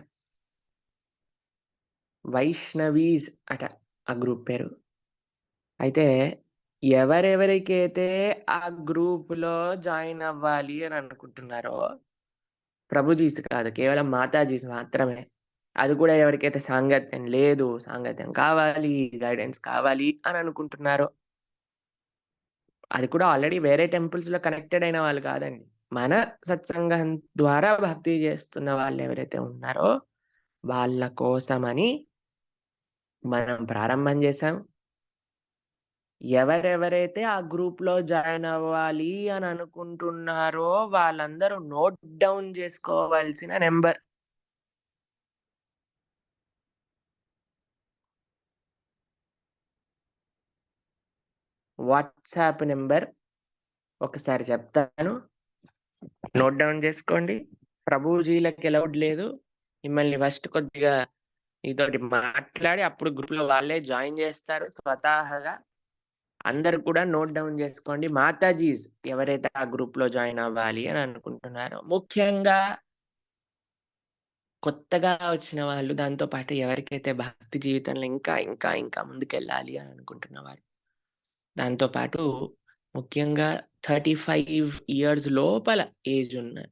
వైష్ణవీస్ అట ఆ గ్రూప్ పేరు. అయితే ఎవరెవరికైతే ఆ గ్రూప్‌లో జాయిన్ అవ్వాలి అని అనుకుంటున్నారో, ప్రభుజీస్ కాదు, కేవలం మాతాజీస్ మాత్రమే. అది కూడా ఎవరికైతే సాంగత్యం లేదు, సాంగత్యం కావాలి, గైడెన్స్ కావాలి అని అనుకుంటున్నారో, అది కూడా ఆల్రెడీ వేరే టెంపుల్స్‌లో కనెక్టెడ్ అయిన వాళ్ళు కాదండి. మన సత్సంగం ద్వారా భక్తి చేస్తున్న వాళ్ళెవరైతే ఉన్నారో, వాళ్ళ కోసమని మనం ప్రారంభం చేశాం. ఎవరెవరైతే ఆ గ్రూప్‌లో జాయిన్ అవ్వాలి అని అనుకుంటున్నారో, వాళ్ళందరూ నోట్ డౌన్ చేసుకోవాల్సిన నంబర్. వాట్సాప్ నంబర్ ఒకసారి చెప్తాను. నోట్ డౌన్ చేసుకోండి. ప్రభుజీలకి అలౌడ్ లేదు. మిమ్మల్ని ఫస్ట్ కొద్దిగా మీతోటి మాట్లాడి అప్పుడు గ్రూప్‌లో వాళ్ళే జాయిన్ చేస్తారు స్వతహాగా. అందరూ కూడా నోట్ డౌన్ చేసుకోండి. మాతాజీస్ ఎవరైతే ఆ గ్రూప్‌లో జాయిన్ అవ్వాలి అని అనుకుంటున్నారో, ముఖ్యంగా కొత్తగా వచ్చిన వాళ్ళు, దాంతో పాటు ఎవరికైతే భక్తి జీవితంలో ఇంకా ముందుకెళ్ళాలి అని అనుకుంటున్న వారు. దాంతో పాటు ముఖ్యంగా 35 ఇయర్స్ లోపల ఏజ్ ఉన్న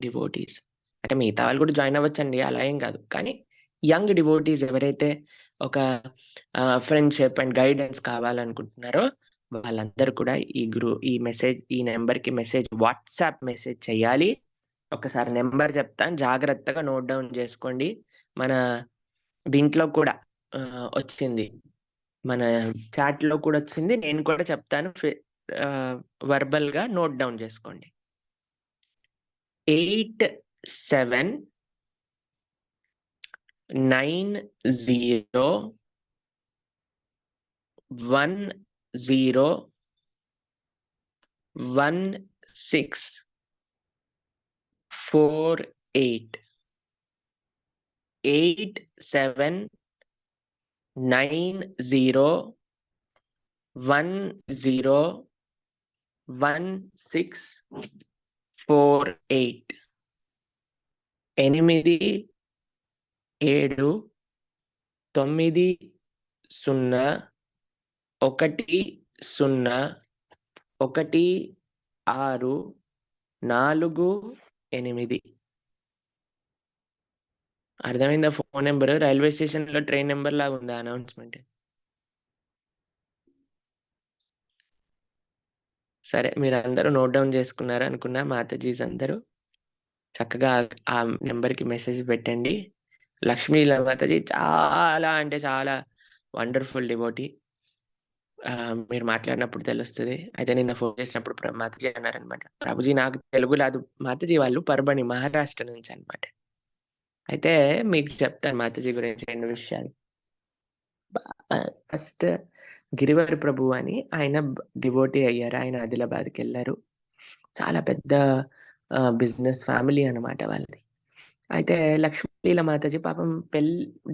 డివోటీస్. అంటే మిగతా వాళ్ళు కూడా జాయిన్ అవ్వచ్చండి. అలా ఏం కాదు. కానీ యంగ్ డివోటీస్ ఎవరైతే ఒక ఫ్రెండ్‌షిప్ అండ్ గైడెన్స్ కావాలనుకుంటున్నారో, వాళ్ళందరూ కూడా ఈ నంబర్‌కి వాట్సాప్ మెసేజ్ చేయాలి. ఒకసారి నంబర్ చెప్తాను. జాగ్రత్తగా నోట్ డౌన్ చేసుకోండి. మన దీంట్లో కూడా వచ్చింది. మన చాట్‌లో కూడా వచ్చింది. నేను కూడా చెప్తాను. వర్బల్‌గా నోట్ డౌన్ చేసుకోండి. 8790101648. 8790101648. 87901648. అర్థమైందా ఫోను నంబరు? రైల్వే స్టేషన్‌లో ట్రైన్ నంబర్ లాగుందా అనౌన్స్‌మెంట్? సరే, మీరందరూ నోట్ డౌన్ చేసుకున్నారనుకున్నా మాతాజీస్ అందరూ. చక్కగా ఆ నంబర్‌కి మెసేజ్ పెట్టండి. లక్ష్మీల మాతాజీ చాలా అంటే చాలా వండర్‌ఫుల్ డివోటీ. మీరు మాట్లాడినప్పుడు తెలుస్తది. అయితే నిన్న ఫోను చేసినప్పుడు మాతాజీ అన్నారనమాట. ప్రభుజీ నాకు తెలుగు రాదు. మాతాజీ వాళ్ళు పర్భణి, మహారాష్ట్ర నుంచనమాట. అయితే మీకు చెప్తాను మాతాజీ గురించి 2 విషయాలు. ఫస్ట్ గిరివారి ప్రభు అని ఆయన డివోటీ అయ్యారు. ఆయన ఆదిలాబాద్‌కెళ్లారు. చాలా పెద్ద బిజినెస్ ఫ్యామిలీ అన్నమాట వాళ్ళది. అయితే లక్ష్మీలీల మాతాజీ పాపం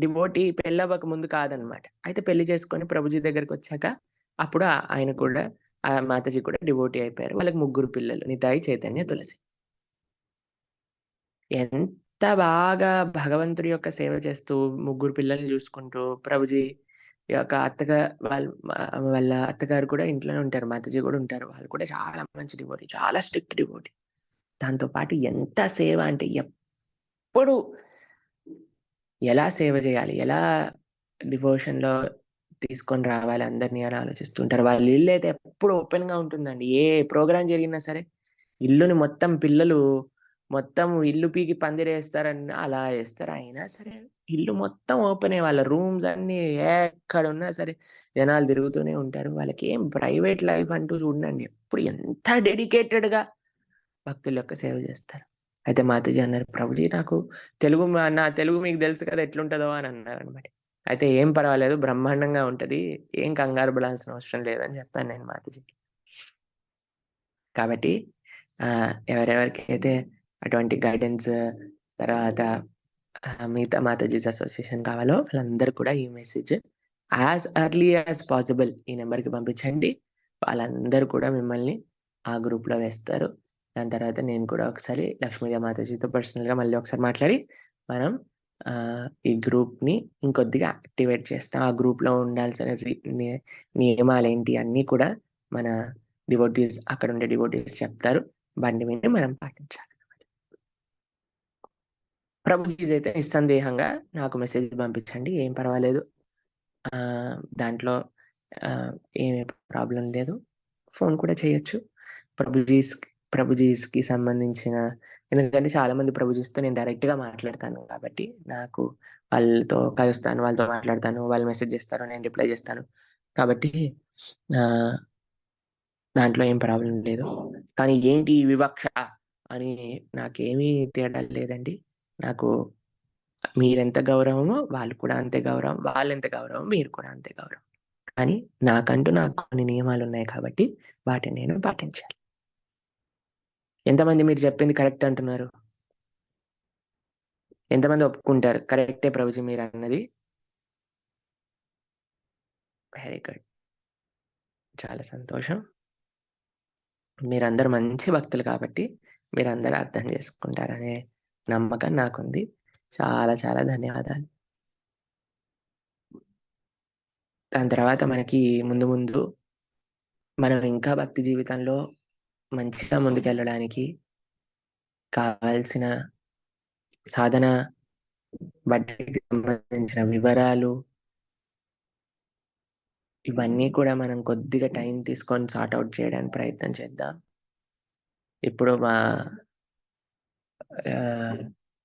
డివోటీ పెళ్లవ్వక ముందు కాదనమాట. అయితే పెళ్లి చేసుకొని ప్రభుజీ దగ్గరికొచ్చాక అప్పుడు ఆయన కూడా మాతాజీ కూడా డివోటీ అయిపోయారు. వాళ్ళకి ముగ్గురు పిల్లలు. నితాయి, చైతన్య, తులసి. ఎంత బాగా భగవంతుడి యొక్క సేవ చేస్తూ, ముగ్గురు పిల్లల్ని చూసుకుంటూ, ప్రభుజీ యొక్క వాళ్ళ అత్తగారు కూడా ఇంట్లోనే ఉంటారు. మాతాజీ కూడా ఉంటారు. వాళ్ళు కూడా చాలా మంచి డివోటీ. చాలా స్ట్రిక్ట్ డివోటీ. దాంతో పాటు ఎంత సేవ అంటే ఎప్పుడు ఎలా సేవ చేయాలి? ఎలా డివోషన్‌లో తీసుకొని రావాలి అందరిని అని ఆలోచిస్తుంటారు. వాళ్ళ ఇల్లయితే ఎప్పుడు ఓపెన్‌గా ఉంటుందండి. ఏ ప్రోగ్రామ్ జరిగినా సరే, ఇల్లుని మొత్తం పిల్లలు మొత్తం ఇల్లు పీకి పందిరేస్తారని అలా ఏస్తారు. అయినా సరే ఇల్లు మొత్తం ఓపెనే. వాళ్ళ రూమ్స్ అన్నీ ఎక్కడున్నా సరే జనాలు తిరుగుతూనే ఉంటారు. వాళ్ళకేం ప్రైవేట్ లైఫ్ అంటూ చూడనండి. ఎప్పుడు ఎంత డెడికేటెడ్‌గా భక్తుల యొక్క సేవ చేస్తారు. అయితే మాతాజీ అన్నారు, "ప్రభుజీ నాకు నా తెలుగు మీకు తెలుసు కదా ఎట్లుంటదో" అని అన్నారనమాట. అయితే "ఏం పర్వాలేదు బ్రహ్మాండంగా ఉంటది. ఏం కంగారు పడాల్సిన అవసరం లేదని" చెప్పాను నేను మాతాజీకి. కాబట్టి ఎవరెవరికైతే అటువంటి గైడెన్స్ తర్వాత మిగతా మాతాజీస్ అసోసియేషన్ కావాలో వాళ్ళందరూ కూడా ఈ message as early as possible ఈ నెంబర్‌కి పంపించండి. వాళ్ళందరూ కూడా మిమ్మల్ని ఆ గ్రూప్‌లో వేస్తారు. దాని తర్వాత నేను కూడా ఒకసారి లక్ష్మీదేవి మాతాజీతో పర్సనల్‌గా మళ్ళీ ఒకసారి మాట్లాడి మనం ఈ గ్రూప్‌ని ఇంకొద్దిగా యాక్టివేట్ చేస్తాం. ఆ గ్రూప్‌లో ఉండాల్సిన నియమాలేంటి అన్నీ కూడా మన డివోటీస్ అక్కడుండే డివోటీస్ చెప్తారు. వాటిని విని మనం పాటించాలి. ప్రభుజీస్ అయితే నిస్సందేహంగా నాకు మెసేజ్ పంపించండి. ఏం పర్వాలేదు. దాంట్లో ఏమి ప్రాబ్లమ్ లేదు. ఫోన్ కూడా చేయొచ్చు. ప్రభుజీస్‌కి సంబంధించిన ఎందుకంటే చాలామంది ప్రభుజీస్‌తో నేను డైరెక్ట్‌గా మాట్లాడతాను కాబట్టి, నాకు వాళ్ళతో కలుస్తాను, వాళ్ళతో మాట్లాడతాను. వాళ్ళు మెసేజ్ చేస్తారు, నేను రిప్లై చేస్తాను. కాబట్టి దాంట్లో ఏం ప్రాబ్లమ్ లేదు. కానీ ఏంటి ఈ వివక్ష అని నాకేమీ తేడా లేదండి. నాకు మీరెంత గౌరవమో వాళ్ళు కూడా అంతే గౌరవం. వాళ్ళెంత గౌరవం మీరు కూడా అంతే గౌరవం. కానీ నాకు కొన్ని నియమాలున్నాయి కాబట్టి వాటిని నేను పాటించాలి. ఎంతమంది మీరు చెప్పింది కరెక్ట్ అంటున్నారు? ఎంతమంది ఒప్పుకుంటారు? కరెక్టే ప్రభుజీ మీరన్నది. Very good. చాలా సంతోషం. మీరందరూ మంచి భక్తులు కాబట్టి మీరందరూ అర్థం చేసుకుంటారనే నమ్మకం నాకుంది. చాలా చాలా ధన్యవాదాలు. దాని తర్వాత మనకి ముందు ముందు మనం ఇంకా భక్తి జీవితంలో మంచిగా ముందుకెళ్ళడానికి కావాల్సిన సాధన బడ్జెట్‌కి సంబంధించిన వివరాలు ఇవన్నీ కూడా మనం కొద్దిగా టైం తీసుకొని సార్ట్ ఔట్ చేయడానికి ప్రయత్నం చేద్దాం. ఇప్పుడు మా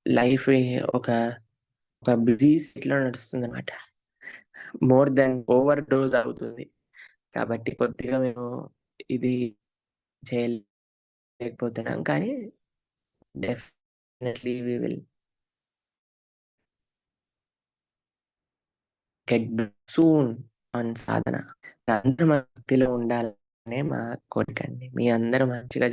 లైఫ్ ఒక బిజీ సెట్‌లో నడుస్తుందన్నమాట. మోర్ థాన్ ఓవర్ డోస్ అవుతుంది. కాబట్టి కొద్దిగా మేము ఇది చేయలేకపోతున్నాం. కానీ definitely we will get soon on sadhana. అందరూ భక్తిలో ఉండాలనే మా కోరికండి. మీ అందరూ మంచిగా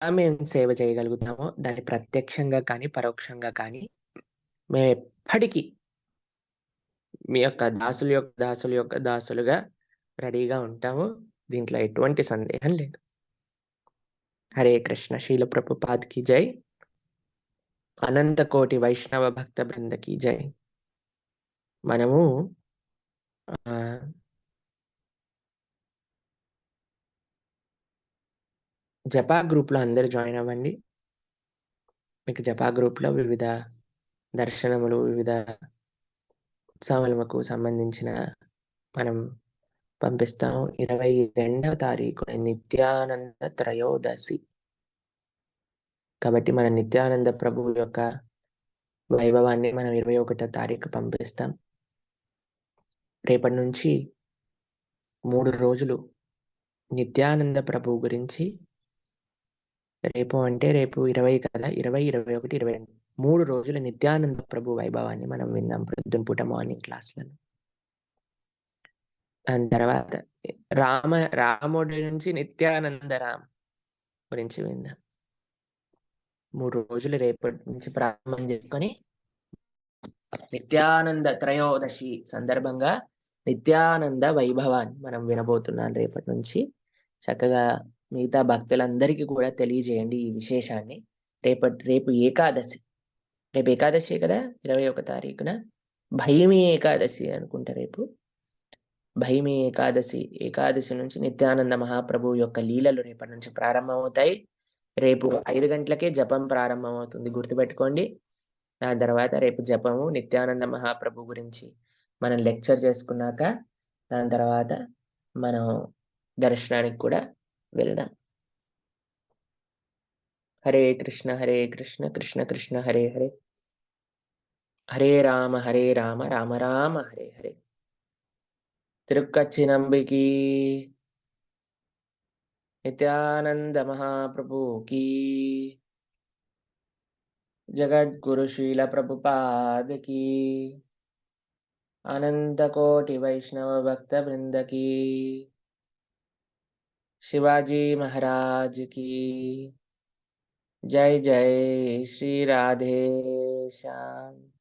మేము సేవ చేయగలుగుతామో దాన్ని ప్రత్యక్షంగా కానీ, పరోక్షంగా కానీ మేమెప్పటికీ మీ యొక్క దాసుల యొక్క దాసులుగా రెడీగా ఉంటాము. దీంట్లో ఎటువంటి సందేహం లేదు. హరే కృష్ణ. శీల ప్రభుపాద్ కీ జై. అనంత కోటి వైష్ణవ భక్త బృంద కీ జై. మనము జపా గ్రూప్‌లో అందరూ జాయిన్ అవ్వండి. మీకు జపా గ్రూప్‌లో వివిధ దర్శనములు, వివిధ ఉత్సవాలకు సంబంధించిన మనం పంపిస్తాము. 22వ తారీఖున నిత్యానంద త్రయోదశి. కాబట్టి మన నిత్యానంద ప్రభువు యొక్క వైభవాన్ని మనం 21వ తారీఖు పంపిస్తాం. రేపటి నుంచి 3 రోజులు నిత్యానంద ప్రభు గురించి, రేపు అంటే రేపు 20 కదా, 20, 21, 22 3 రోజుల నిత్యానంద ప్రభు వైభవాన్ని మనం విందాం పొద్దున పూట మార్నింగ్ క్లాస్‌లలో. దాని తర్వాత రాముడి నుంచి నిత్యానంద రామ్ గురించి విందాం. 3 రోజులు రేపటి నుంచి ప్రారంభం చేసుకొని నిత్యానంద త్రయోదశి సందర్భంగా నిత్యానంద వైభవాన్ని మనం వినబోతున్నాం రేపటి నుంచి. చక్కగా మిగతా భక్తులందరికీ కూడా తెలియజేయండి ఈ విశేషాన్ని. రేపు ఏకాదశి. రేపు ఏకాదశి కదా, 21 తారీఖున భైమి ఏకాదశి అనుకుంటా రేపు. భైమి ఏకాదశి నుంచి నిత్యానంద మహాప్రభు యొక్క లీలలు రేపటి నుంచి ప్రారంభమవుతాయి. రేపు 5 గంటలకే జపం ప్రారంభమవుతుంది, గుర్తుపెట్టుకోండి. దాని తర్వాత రేపు జపము నిత్యానంద మహాప్రభు గురించి మనం లెక్చర్ చేసుకున్నాక దాని తర్వాత మనం దర్శనానికి కూడా వెళ్దాం. హరే కృష్ణ కృష్ణ కృష్ణ హరే హరే, హరే రామ రామ రామ హరే హరే. తిరుక్కచ్చి నంబికి నిత్యానంద మహాప్రభు की, जगद्गुरु श्रील प्रभुपाद की, अनंत कोटि वैष्णव भक्त वृंद की, शिवाजी महाराज की जय जय। श्री राधे श्याम।